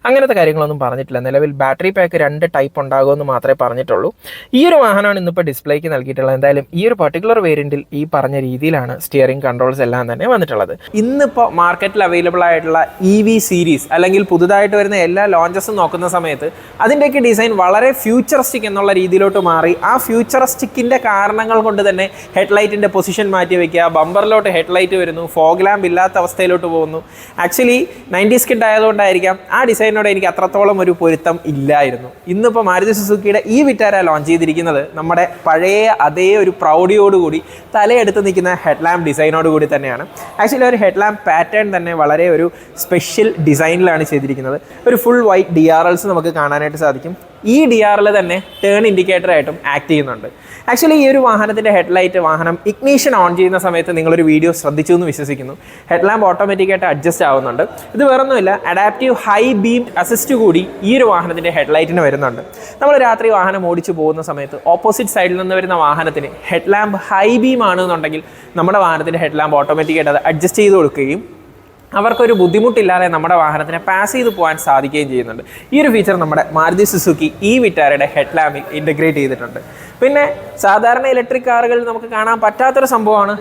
അങ്ങനത്തെ കാര്യങ്ങളൊന്നും പറഞ്ഞിട്ടില്ല. നിലവിൽ ബാറ്ററി പാക്ക് 2 ടൈപ്പ് ഉണ്ടാകുമെന്ന് മാത്രമേ പറഞ്ഞിട്ടുള്ളൂ. ഈ ഒരു വാഹനമാണ് ഇന്നിപ്പോൾ ഡിസ്പ്ലേക്ക് നൽകിയിട്ടുള്ളത്. എന്തായാലും ഈ ഒരു പർട്ടിക്കുലർ വേരിയൻറ്റിൽ ഈ പറഞ്ഞ രീതിയിലാണ് സ്റ്റിയറിംഗ് കൺട്രോൾസ് എല്ലാം തന്നെ വന്നിട്ടുള്ളത്. ഇന്നിപ്പോൾ മാർക്കറ്റിൽ അവൈലബിൾ ആയിട്ടുള്ള EV സീരീസ് അല്ലെങ്കിൽ പുതുതായിട്ട് വരുന്ന എല്ലാ ലോഞ്ചസും നോക്കുന്ന സമയത്ത് അതിൻ്റെയൊക്കെ ഡിസൈൻ വളരെ ഫ്യൂച്ചറിസ്റ്റിക് എന്നുള്ള രീതിയിലോട്ട് മാറി. ആ ഫ്യൂച്ചറിസ്റ്റിക്കിൻ്റെ കാരണങ്ങൾ കൊണ്ട് തന്നെ ഹെഡ്ലൈറ്റിൻ്റെ പൊസിഷൻ മാറ്റി വയ്ക്കുക, ബമ്പറിലോട്ട് ഹെഡ്ലൈറ്റ് വരുന്നു, ഫോഗ് ലാമ്പ് ഇല്ലാത്ത അവസ്ഥയിലോട്ട് പോകുന്നു. ആക്ച്വലി 90s കിഡ് ആയതുകൊണ്ടായിരിക്കാം ആ ഡിസൈനോട് എനിക്ക് അത്രത്തോളം ഒരു പൊരുത്തം ഇല്ലായിരുന്നു. ഇന്നിപ്പോൾ മാരുതി സുസുക്കിയുടെ ഈ വിറ്റാര ലോഞ്ച് ചെയ്തിരിക്കുന്നത് നമ്മുടെ പഴയ അതേ ഒരു പ്രൗഢിയോടുകൂടി തലയെടുത്ത് നിൽക്കുന്ന ഹെഡ്ലാമ്പ് ഡിസൈനോട് കൂടി തന്നെയാണ്. ആക്ച്വലി ഒരു ഹെഡ്ലാമ്പ് പാറ്റേൺ തന്നെ വളരെ ഒരു സ്പെഷ്യൽ ഡിസൈനിലാണ് ചെയ്തിരിക്കുന്നത്. ഒരു ഫുൾ വൈറ്റ് DRLs നമുക്ക് കാണാനായിട്ട് സാധിക്കും. ഈ DRL തന്നെ ടേൺ ഇൻഡിക്കേറ്ററായിട്ടും ആക്ട് ചെയ്യുന്നുണ്ട്. ആക്ച്വലി ഈ ഒരു വാഹനത്തിൻ്റെ ഹെഡ്ലൈറ്റ് വാഹനം ഇഗ്നീഷൻ ഓൺ ചെയ്യുന്ന സമയത്ത് നിങ്ങളൊരു വീഡിയോ ശ്രദ്ധിച്ചു എന്ന് വിശ്വസിക്കുന്നു. ഹെഡ്ലാമ്പ് ഓട്ടോമാറ്റിക്കായിട്ട് അഡ്ജസ്റ്റ് ആവുന്നുണ്ട്. ഇത് വേറൊന്നുമില്ല, അഡാപ്റ്റീവ് ഹൈ ബീം അസിസ്റ്റ് കൂടി ഈ ഒരു വാഹനത്തിൻ്റെ ഹെഡ്ലൈറ്റിന് വരുന്നുണ്ട്. നമ്മൾ രാത്രി വാഹനം ഓടിച്ചു പോകുന്ന സമയത്ത് ഓപ്പോസിറ്റ് സൈഡിൽ നിന്ന് വരുന്ന വാഹനത്തിന് ഹെഡ്ലാമ്പ് ഹൈ ബീം ആണെന്നുണ്ടെങ്കിൽ നമ്മുടെ വാഹനത്തിൻ്റെ ഹെഡ്ലാമ്പ് ഓട്ടോമാറ്റിക്കായിട്ട് അത് അഡ്ജസ്റ്റ് ചെയ്ത് കൊടുക്കുകയും അവർക്കൊരു ബുദ്ധിമുട്ടില്ലാതെ നമ്മുടെ വാഹനത്തിനെ പാസ് ചെയ്ത് പോകാൻ സാധിക്കുകയും ചെയ്യുന്നുണ്ട്. ഈ ഒരു ഫീച്ചർ നമ്മുടെ മാരുതി സുസുക്കി ഈ വിറ്റാരയുടെ ഹെഡ്ലാമ്പിൽ ഇൻ്റഗ്രേറ്റ് ചെയ്തിട്ടുണ്ട്. പിന്നെ സാധാരണ ഇലക്ട്രിക് കാറുകളിൽ നമുക്ക് കാണാൻ പറ്റാത്തൊരു സംഭവമാണ്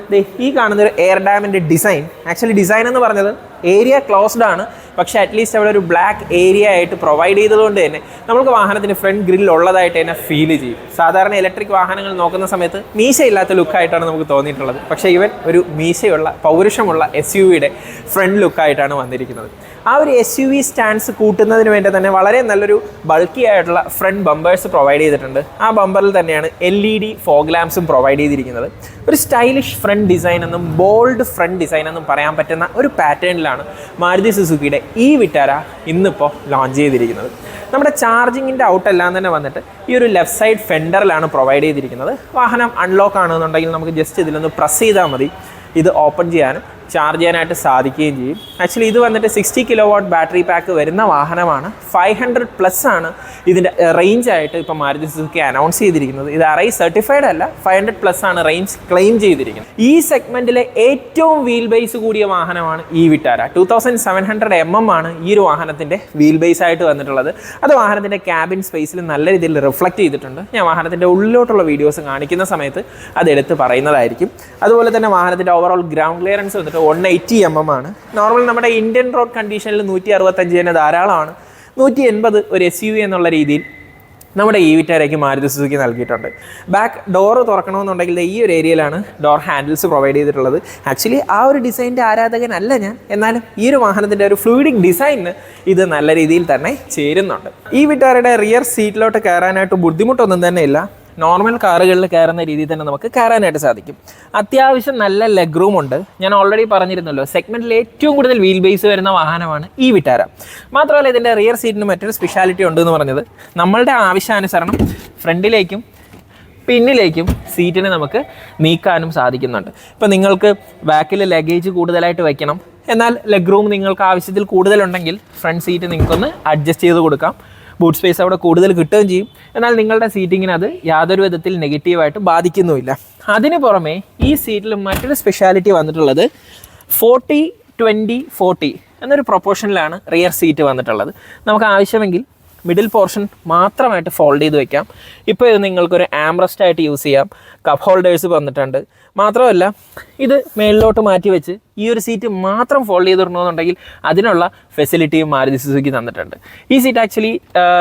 ഈ കാണുന്നൊരു എയർ ഡാമിൻ്റെ ഡിസൈൻ. ആക്ച്വലി ഡിസൈൻ എന്ന് പറഞ്ഞത് ഏരിയ ക്ലോസ്ഡ് ആണ്, പക്ഷേ അറ്റ്ലീസ്റ്റ് അവിടെ ഒരു ബ്ലാക്ക് ഏരിയ ആയിട്ട് പ്രൊവൈഡ് ചെയ്തതുകൊണ്ട് തന്നെ നമുക്ക് വാഹനത്തിന് ഫ്രണ്ട് ഗ്രിൽ ഉള്ളതായിട്ട് തന്നെ ഫീൽ ചെയ്യും. സാധാരണ ഇലക്ട്രിക് വാഹനങ്ങൾ നോക്കുന്ന സമയത്ത് മീശയില്ലാത്ത ലുക്കായിട്ടാണ് നമുക്ക് തോന്നിയിട്ടുള്ളത്. പക്ഷേ ഇവൻ ഒരു മീശയുള്ള പൗരുഷമുള്ള SUVയുടെ ഫ്രണ്ട് ലുക്കായിട്ടാണ് വന്നിരിക്കുന്നത്. ആ ഒരു SUV സ്റ്റാൻഡ്സ് കൂട്ടുന്നതിന് വേണ്ടി തന്നെ വളരെ നല്ലൊരു ബൾക്കി ആയിട്ടുള്ള ഫ്രണ്ട് ബമ്പേഴ്സ് പ്രൊവൈഡ് ചെയ്തിട്ടുണ്ട്. ആ ബമ്പറിൽ തന്നെയാണ് LED ഫോഗ് ലാംപ്സും പ്രൊവൈഡ് ചെയ്തിരിക്കുന്നത്. ഒരു സ്റ്റൈലിഷ് ഫ്രണ്ട് ഡിസൈൻ എന്നും ബോൾഡ് ഫ്രണ്ട് ഡിസൈൻ എന്നും പറയാൻ പറ്റുന്ന ഒരു പാറ്റേണിലാണ് മാരുതി സുസുക്കിയുടെ ഈ വിറ്റാര ഇന്നിപ്പോൾ ലോഞ്ച് ചെയ്തിരിക്കുന്നത്. നമ്മുടെ ചാർജിങ്ങിൻ്റെ ഔട്ടെല്ലാം തന്നെ വന്നിട്ട് ഈ ഒരു ലെഫ്റ്റ് സൈഡ് ഫെൻഡറിലാണ് പ്രൊവൈഡ് ചെയ്തിരിക്കുന്നത്. വാഹനം അൺലോക്ക് ആണെന്നുണ്ടെങ്കിൽ നമുക്ക് ജസ്റ്റ് ഇതിലൊന്ന് പ്രസ് ചെയ്താൽ മതി, ഇത് ഓപ്പൺ ചെയ്യാനും ചാർജ് ചെയ്യാനായിട്ട് സാധിക്കുകയും ചെയ്യും. ആക്ച്വലി ഇത് വന്നിട്ട് 60 kW ബാറ്ററി പാക്ക് വരുന്ന വാഹനമാണ്. 500+ ആണ് ഇതിൻ്റെ റേഞ്ച് ആയിട്ട് ഇപ്പോൾ മാരുതി സുസുക്കി അനൗൺസ് ചെയ്തിരിക്കുന്നത്. ഇത് RI സർട്ടിഫൈഡ് അല്ല, 500+ ആണ് റേഞ്ച് ക്ലെയിം ചെയ്തിരിക്കുന്നത്. ഈ സെഗ്മെൻറ്റിലെ ഏറ്റവും വീൽ ബേസ് കൂടിയ വാഹനമാണ് ഈ വിറ്റാര. 2700 mm ആണ് ഈ ഒരു വാഹനത്തിൻ്റെ വീൽ ബേസ് ആയിട്ട് വന്നിട്ടുള്ളത്. അത് വാഹനത്തിൻ്റെ ക്യാബിൻ സ്പേസിൽ നല്ല രീതിയിൽ റിഫ്ലക്റ്റ് ചെയ്തിട്ടുണ്ട്. ഞാൻ വാഹനത്തിൻ്റെ ഉള്ളിലോട്ടുള്ള വീഡിയോസ് കാണിക്കുന്ന സമയത്ത് അതെടുത്ത് പറയുന്നതായിരിക്കും. അതുപോലെ തന്നെ വാഹനത്തിൻ്റെ ഓവറോൾ ഗ്രൗണ്ട് ക്ലിയറൻസ് വന്നിട്ട് 180 mm ആണ്. നോർമൽ നമ്മുടെ ഇന്ത്യൻ റോഡ് കണ്ടീഷനിൽ 165 തന്നെ ധാരാളമാണ്. 180 ഒരു SUV എന്നുള്ള രീതിയിൽ നമ്മുടെ ഈ വിറ്റാരയ്ക്ക് മാരുതി സുസുക്കി നൽകിയിട്ടുണ്ട്. ബാക്ക് ഡോറ് തുറക്കണമെന്നുണ്ടെങ്കിൽ ഈ ഒരു ഏരിയയിലാണ് ഡോർ ഹാൻഡിൽസ് പ്രൊവൈഡ് ചെയ്തിട്ടുള്ളത്. ആക്ച്വലി ആ ഒരു ഡിസൈൻ്റെ ആരാധകനല്ല ഞാൻ, എന്നാലും ഈ ഒരു വാഹനത്തിൻ്റെ ഒരു ഫ്ലൂയിഡിക് ഡിസൈനിന് ഇത് നല്ല രീതിയിൽ തന്നെ ചേരുന്നുണ്ട്. ഈ വിറ്റാരയുടെ റിയർ സീറ്റിലോട്ട് കയറാനായിട്ട് ബുദ്ധിമുട്ടൊന്നും തന്നെ ഇല്ല. നോർമൽ കാറുകളിൽ കയറുന്ന രീതിയിൽ തന്നെ നമുക്ക് കയറാനായിട്ട് സാധിക്കും. അത്യാവശ്യം നല്ല ലെഗ് റൂം ഉണ്ട്. ഞാൻ ഓൾറെഡി പറഞ്ഞിരുന്നല്ലോ, സെഗ്മെൻറ്റിൽ ഏറ്റവും കൂടുതൽ വീൽ ബേസ് വരുന്ന വാഹനമാണ് ഈ വിറ്റാര. മാത്രമല്ല ഇതിൻ്റെ റിയർ സീറ്റിന് മറ്റൊരു സ്പെഷ്യാലിറ്റി ഉണ്ടെന്ന് പറഞ്ഞത്, നമ്മളുടെ ആവശ്യാനുസരണം ഫ്രണ്ടിലേക്കും പിന്നിലേക്കും സീറ്റിന് നമുക്ക് നീക്കാനും സാധിക്കുന്നുണ്ട്. ഇപ്പോൾ നിങ്ങൾക്ക് ബാക്കിൽ ലഗേജ് കൂടുതലായിട്ട് വയ്ക്കണം, എന്നാൽ ലെഗ് റൂം നിങ്ങൾക്ക് ആവശ്യത്തിൽ കൂടുതലുണ്ടെങ്കിൽ ഫ്രണ്ട് സീറ്റ് നിങ്ങൾക്കൊന്ന് അഡ്ജസ്റ്റ് ചെയ്ത് കൊടുക്കാം. ബൂട്ട് സ്പേസ് അവിടെ കൂടുതൽ കിട്ടുകയും ചെയ്യും. എന്നാൽ നിങ്ങളുടെ സീറ്റിങ്ങിന് അത് യാതൊരു വിധത്തിൽ നെഗറ്റീവായിട്ട് ബാധിക്കുന്നുമില്ല. അതിന് പുറമെ ഈ സീറ്റിൽ മറ്റൊരു സ്പെഷ്യാലിറ്റി വന്നിട്ടുള്ളത് 40-20-40 എന്നൊരു പ്രൊപ്പോർഷനിലാണ് റിയർ സീറ്റ് വന്നിട്ടുള്ളത്. നമുക്ക് ആവശ്യമെങ്കിൽ മിഡിൽ പോർഷൻ മാത്രമായിട്ട് ഫോൾഡ് ചെയ്ത് വെക്കാം. ഇപ്പോൾ ഇത് നിങ്ങൾക്കൊരു ആംറസ്റ്റ് ആയിട്ട് യൂസ് ചെയ്യാം. കപ്പ് ഹോൾഡേഴ്സ് വന്നിട്ടുണ്ട്. മാത്രമല്ല ഇത് മേളിലോട്ട് മാറ്റി വെച്ച് ഈ ഒരു സീറ്റ് മാത്രം ഫോൾഡ് ചെയ്തിടണമെന്നുണ്ടെങ്കിൽ അതിനുള്ള ഫെസിലിറ്റിയും മാരുതി സുസുക്കി തന്നിട്ടുണ്ട്. ഈ സീറ്റ് ആക്ച്വലി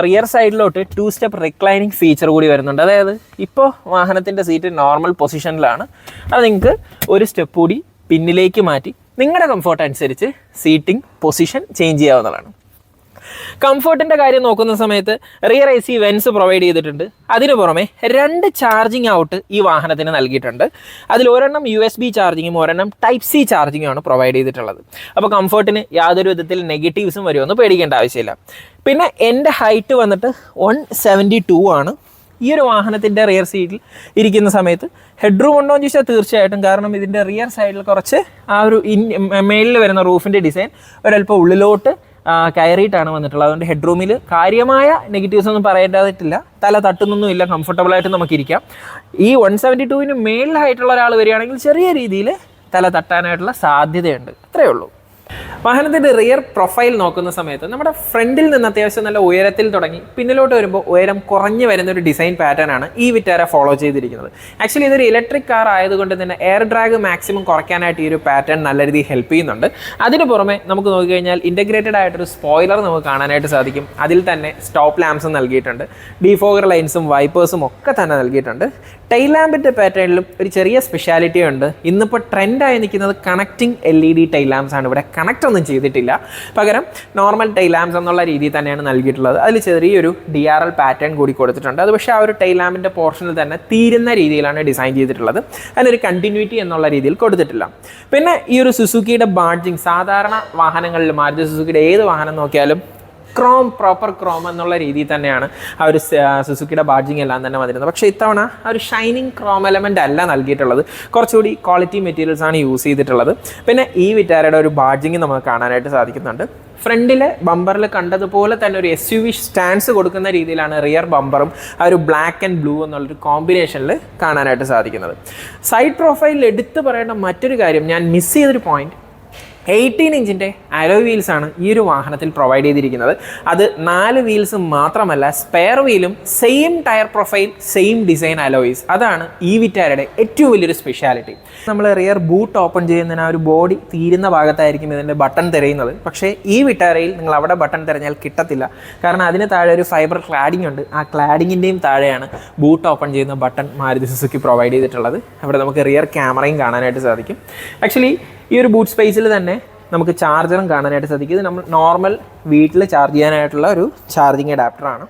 റിയർ സൈഡിലോട്ട് 2 സ്റ്റെപ്പ് റിക്ലൈനിങ് ഫീച്ചർ കൂടി വരുന്നുണ്ട്. അതായത് ഇപ്പോൾ വാഹനത്തിൻ്റെ സീറ്റ് നോർമൽ പൊസിഷനിലാണ്. അത് നിങ്ങൾക്ക് ഒരു സ്റ്റെപ്പ് കൂടി പിന്നിലേക്ക് മാറ്റി നിങ്ങളുടെ കംഫർട്ട് അനുസരിച്ച് സീറ്റിംഗ് പൊസിഷൻ ചേഞ്ച് ചെയ്യാവുന്നതാണ്. കംഫർട്ടിൻ്റെ കാര്യം നോക്കുന്ന സമയത്ത് റിയർ AC വെൻസ് പ്രൊവൈഡ് ചെയ്തിട്ടുണ്ട്. അതിന് പുറമെ 2 ചാർജിങ് ഔട്ട് ഈ വാഹനത്തിന് നൽകിയിട്ടുണ്ട്. അതിൽ ഒരെണ്ണം USB ചാർജിങ്ങും ഒരെണ്ണം Type-C ചാർജിങ്ങും ആണ് പ്രൊവൈഡ് ചെയ്തിട്ടുള്ളത്. അപ്പോൾ കംഫർട്ടിന് യാതൊരു വിധത്തിൽ നെഗറ്റീവ്സും വരുമെന്ന് പേടിക്കേണ്ട ആവശ്യമില്ല. പിന്നെ എൻ്റെ ഹൈറ്റ് വന്നിട്ട് 172 ആണ്. ഈ ഒരു വാഹനത്തിൻ്റെ റിയർ സീറ്റിൽ ഇരിക്കുന്ന സമയത്ത് ഹെഡ് റൂം ഉണ്ടോ എന്ന് ചോദിച്ചാൽ തീർച്ചയായിട്ടും. കാരണം ഇതിൻ്റെ റിയർ സൈഡിൽ കുറച്ച് ആ ഒരു മേലിൽ വരുന്ന റൂഫിൻ്റെ ഡിസൈൻ ഒരല്പം ഉള്ളിലോട്ട് കയറിയിട്ടാണ് വന്നിട്ടുള്ളത്. അതുകൊണ്ട് ഹെഡ് റൂമിൽ കാര്യമായ നെഗറ്റീവ്സ് ഒന്നും പറയേണ്ടതായിട്ടില്ല. തല തട്ടുന്നൊന്നുമില്ല, കംഫർട്ടബിളായിട്ട് നമുക്കിരിക്കാം. ഈ 172 മേളിൽ ഹൈറ്റുള്ള ഒരാൾ വരികയാണെങ്കിൽ ചെറിയ രീതിയിൽ തല തട്ടാനായിട്ടുള്ള സാധ്യതയുണ്ട്. അത്രയേ ഉള്ളൂ. വാഹനത്തിൻ്റെ റിയർ പ്രൊഫൈൽ നോക്കുന്ന സമയത്ത് നമ്മുടെ ഫ്രണ്ടിൽ നിന്ന് അത്യാവശ്യം നല്ല ഉയരത്തിൽ തുടങ്ങി പിന്നിലോട്ട് വരുമ്പോൾ ഉയരം കുറഞ്ഞു വരുന്ന ഒരു ഡിസൈൻ പാറ്റേൺ ആണ് ഈ വിറ്റാര ഫോളോ ചെയ്തിരിക്കുന്നത്. ആക്ച്വലി ഇതൊരു ഇലക്ട്രിക് കാർ ആയതുകൊണ്ട് തന്നെ എയർ ഡ്രാഗ് മാക്സിമം കുറയ്ക്കാനായിട്ട് ഈ ഒരു പാറ്റേൺ നല്ല രീതിയിൽ ഹെൽപ്പ് ചെയ്യുന്നുണ്ട്. അതിന് പുറമെ നമുക്ക് നോക്കിക്കഴിഞ്ഞാൽ ഇൻറ്റഗ്രേറ്റഡ് ആയിട്ടൊരു സ്പോയിലർ നമുക്ക് കാണാനായിട്ട് സാധിക്കും. അതിൽ തന്നെ സ്റ്റോപ്പ് ലാംപ്സും നൽകിയിട്ടുണ്ട്. ഡിഫോഗർ ലൈൻസും വൈപ്പേഴ്സും ഒക്കെ തന്നെ നൽകിയിട്ടുണ്ട്. ടൈൽ ലാമ്പിൻ്റെ പാറ്റേണിലും ഒരു ചെറിയ സ്പെഷ്യാലിറ്റി ഉണ്ട്. ഇന്നിപ്പോൾ ട്രെൻഡായി നിൽക്കുന്നത് കണക്റ്റിംഗ് LED ടൈൽ ലാംപ്സ് ആണ്. ഇവിടെ കണക്റ്റ് ഒന്നും ചെയ്തിട്ടില്ല. പകരം നോർമൽ ടൈൽ ലാംപ്സ് എന്നുള്ള രീതിയിൽ തന്നെയാണ് നൽകിയിട്ടുള്ളത്. അതിൽ ചെറിയൊരു DRL പാറ്റേൺ കൂടി കൊടുത്തിട്ടുണ്ട്. അത് പക്ഷേ ആ ഒരു ടൈൽ ലാമ്പിൻ്റെ പോർഷനിൽ തന്നെ തീരുന്ന രീതിയിലാണ് ഡിസൈൻ ചെയ്തിട്ടുള്ളത്. അതിനൊരു കണ്ടിന്യൂറ്റി എന്നുള്ള രീതിയിൽ കൊടുത്തിട്ടില്ല. പിന്നെ ഈ ഒരു സുസുക്കിയുടെ ബാഡ്ജിങ് സാധാരണ വാഹനങ്ങളിൽ മാരുതി സുസുക്കിയുടെ ഏത് വാഹനം നോക്കിയാലും പ്രോപ്പർ ക്രോം എന്നുള്ള രീതിയിൽ തന്നെയാണ് ആ ഒരു സുസുക്കിയുടെ ബാഡ്ജിങ് എല്ലാം തന്നെ വന്നിരുന്നത്. പക്ഷേ ഇത്തവണ ആ ഒരു ഷൈനിങ് ക്രോം എലമെൻ്റ് അല്ല നൽകിയിട്ടുള്ളത്. കുറച്ചുകൂടി ക്വാളിറ്റി മെറ്റീരിയൽസ് ആണ് യൂസ് ചെയ്തിട്ടുള്ളത്. പിന്നെ ഈ വിറ്റാരയുടെ ഒരു ബാഡ്ജിങ് നമുക്ക് കാണാനായിട്ട് സാധിക്കുന്നുണ്ട്. ഫ്രണ്ടിലെ ബമ്പറിൽ കണ്ടതുപോലെ തന്നെ ഒരു SUV സ്റ്റാൻഡ്സ് കൊടുക്കുന്ന രീതിയിലാണ് റിയർ ബമ്പറും ആ ഒരു ബ്ലാക്ക് ആൻഡ് ബ്ലൂ എന്നുള്ളൊരു കോമ്പിനേഷനിൽ കാണാനായിട്ട് സാധിക്കുന്നത്. സൈഡ് പ്രൊഫൈലിൽ എടുത്തു പറയേണ്ട മറ്റൊരു കാര്യം, ഞാൻ മിസ് ചെയ്തൊരു പോയിന്റ്, 18 ഇഞ്ചിൻ്റെ അലോയ് വീൽസ് ആണ് ഈ ഒരു വാഹനത്തിൽ പ്രൊവൈഡ് ചെയ്തിരിക്കുന്നത്. അത് 4 വീൽസ് മാത്രമല്ല, സ്പെയർ വീലും same tyre profile same design alloys. അതാണ് ഈ വിറ്റാരയുടെ ഏറ്റവും വലിയൊരു സ്പെഷ്യാലിറ്റി. നമ്മൾ റിയർ ബൂട്ട് ഓപ്പൺ ചെയ്യുന്നതിന് ആ ഒരു ബോഡി തീരുന്ന ഭാഗത്തായിരിക്കും ഇതിൻ്റെ ബട്ടൺ തിരയുന്നത്. പക്ഷേ ഈ വിറ്റാരയിൽ നിങ്ങൾ അവിടെ ബട്ടൺ തിരഞ്ഞാൽ കിട്ടത്തില്ല. കാരണം അതിന് താഴെ ഒരു ഫൈബർ ക്ലാഡിംഗ് ഉണ്ട്. ആ ക്ലാഡിങ്ങിൻ്റെയും താഴെയാണ് ബൂട്ട് ഓപ്പൺ ചെയ്യുന്ന ബട്ടൺ മാരുതി സുസുക്കി പ്രൊവൈഡ് ചെയ്തിട്ടുള്ളത്. അവിടെ നമുക്ക് റിയർ ക്യാമറയും കാണാനായിട്ട് സാധിക്കും. ആക്ച്വലി ഈ ഒരു ബൂട്ട് സ്പേസിൽ തന്നെ നമുക്ക് ചാർജറും കാണാനായിട്ട് സാധിക്കും. ഇത് നമ്മൾ നോർമൽ വീട്ടിൽ ചാർജ് ചെയ്യാനായിട്ടുള്ള ഒരു ചാർജിങ് അഡാപ്റ്ററാണ്.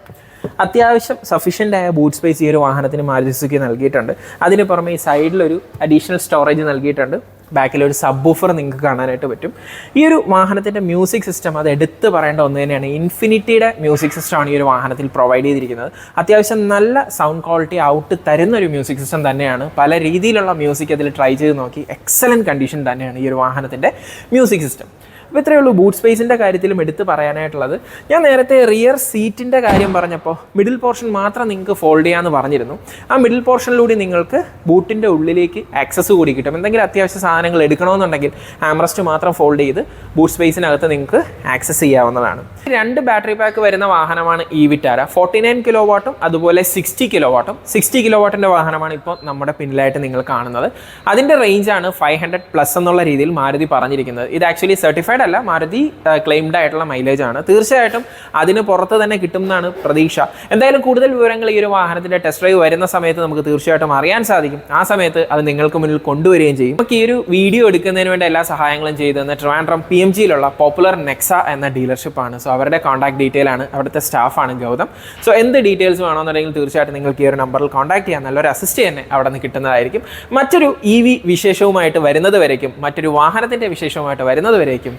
അത്യാവശ്യം സഫീഷ്യൻ്റ് ആയ ബൂട്ട് സ്പേസ് ഈ ഒരു വാഹനത്തിന് മാരുതി സുസുക്കി നൽകിയിട്ടുണ്ട്. അതിന് പുറമെ ഈ സൈഡിലൊരു അഡീഷണൽ സ്റ്റോറേജ് നൽകിയിട്ടുണ്ട്. ബാക്കിലൊരു സബ് വൂഫർ നിങ്ങൾക്ക് കാണാനായിട്ട് പറ്റും. ഈ ഒരു വാഹനത്തിൻ്റെ മ്യൂസിക് സിസ്റ്റം അത് എടുത്ത് പറയേണ്ട ഒന്ന് തന്നെയാണ്. ഇൻഫിനിറ്റിയുടെ മ്യൂസിക് സിസ്റ്റമാണ് ഈ ഒരു വാഹനത്തിൽ പ്രൊവൈഡ് ചെയ്തിരിക്കുന്നത്. അത്യാവശ്യം നല്ല സൗണ്ട് ക്വാളിറ്റി ഔട്ട് തരുന്ന ഒരു മ്യൂസിക് സിസ്റ്റം തന്നെയാണ്. പല രീതിയിലുള്ള മ്യൂസിക് അതിൽ ട്രൈ ചെയ്ത് നോക്കി. എക്സലൻറ്റ് കണ്ടീഷൻ തന്നെയാണ് ഈ ഒരു വാഹനത്തിൻ്റെ മ്യൂസിക് സിസ്റ്റം. അപ്പോൾ ഇത്രയേ ഉള്ളൂ ബൂട്ട് സ്പേസിൻ്റെ കാര്യത്തിലും എടുത്ത് പറയാനായിട്ടുള്ളത്. ഞാൻ നേരത്തെ റിയർ സീറ്റിൻ്റെ കാര്യം പറഞ്ഞപ്പോൾ മിഡിൽ പോർഷൻ മാത്രം നിങ്ങൾക്ക് ഫോൾഡ് ചെയ്യാമെന്ന് പറഞ്ഞിരുന്നു. ആ മിഡിൽ പോർഷനിലൂടെ നിങ്ങൾക്ക് ബൂട്ടിൻ്റെ ഉള്ളിലേക്ക് ആക്സസ് കൂടി കിട്ടും. എന്തെങ്കിലും അത്യാവശ്യ സാധനങ്ങൾ എടുക്കണമെന്നുണ്ടെങ്കിൽ ആംറസ്റ്റ് മാത്രം ഫോൾഡ് ചെയ്ത് ബൂട്ട് സ്പേസിനകത്ത് നിങ്ങൾക്ക് ആക്സസ് ചെയ്യാവുന്നതാണ്. 2 ബാറ്ററി പാക്ക് വരുന്ന വാഹനമാണ് ഈ വിറ്റാര. 49 കിലോവാട്ടും അതുപോലെ 60 കിലോവാട്ടും. 60 കിലോവാട്ടിൻ്റെ വാഹനമാണ് ഇപ്പോൾ നമ്മുടെ പിന്നിലായിട്ട് നിങ്ങൾ കാണുന്നത്. അതിൻ്റെ റേഞ്ചാണ് 500+ എന്നുള്ള രീതിയിൽ മാരുതി പറഞ്ഞിരിക്കുന്നത്. ഇത് ആക്ച്വലി സർട്ടിഫൈഡ് അല്ല, മാരുതി ക്ലെയിംഡ് ആയിട്ടുള്ള മൈലേജ് ആണ്. തീർച്ചയായിട്ടും അതിന് പുറത്ത് തന്നെ കിട്ടുമെന്നാണ് പ്രതീക്ഷ. എന്തായാലും കൂടുതൽ വിവരങ്ങൾ ഈ ഒരു വാഹനത്തിൻ്റെ ടെസ്റ്റ് ഡ്രൈവ് വരുന്ന സമയത്ത് നമുക്ക് തീർച്ചയായിട്ടും അറിയാൻ സാധിക്കും. ആ സമയത്ത് അത് നിങ്ങൾക്ക് മുന്നിൽ കൊണ്ടുവരികയും ചെയ്യും. നമുക്ക് ഈ ഒരു വീഡിയോ എടുക്കുന്നതിന് വേണ്ടി എല്ലാ സഹായങ്ങളും ചെയ്തെന്ന് ട്രിവാൻഡ്രം PMGയിലുള്ള പോപ്പുലർ നെക്സ എന്ന ഡീലർഷിപ്പാണ്. സോ അവരുടെ കോൺടാക്ട് ഡീറ്റെയിൽ ആണ്, അവിടുത്തെ സ്റ്റാഫാണ് ഗൗതം. സോ എന്ത് ഡീറ്റെയിൽസ് വേണമെന്നുണ്ടെങ്കിൽ തീർച്ചയായിട്ടും നിങ്ങൾക്ക് ഈ ഒരു നമ്പറിൽ കോൺടാക്ട് ചെയ്യാൻ നല്ലൊരു അസിസ്റ്റ് തന്നെ അവിടെ നിന്ന് കിട്ടുന്നതായിരിക്കും. മറ്റൊരു EV വിശേഷവുമായിട്ട് വരുന്നത് വരേക്കും, മറ്റൊരു വാഹനത്തിൻ്റെ വിശേഷവുമായിട്ട് വരുന്നത് വരേക്കും.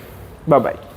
Bye-bye.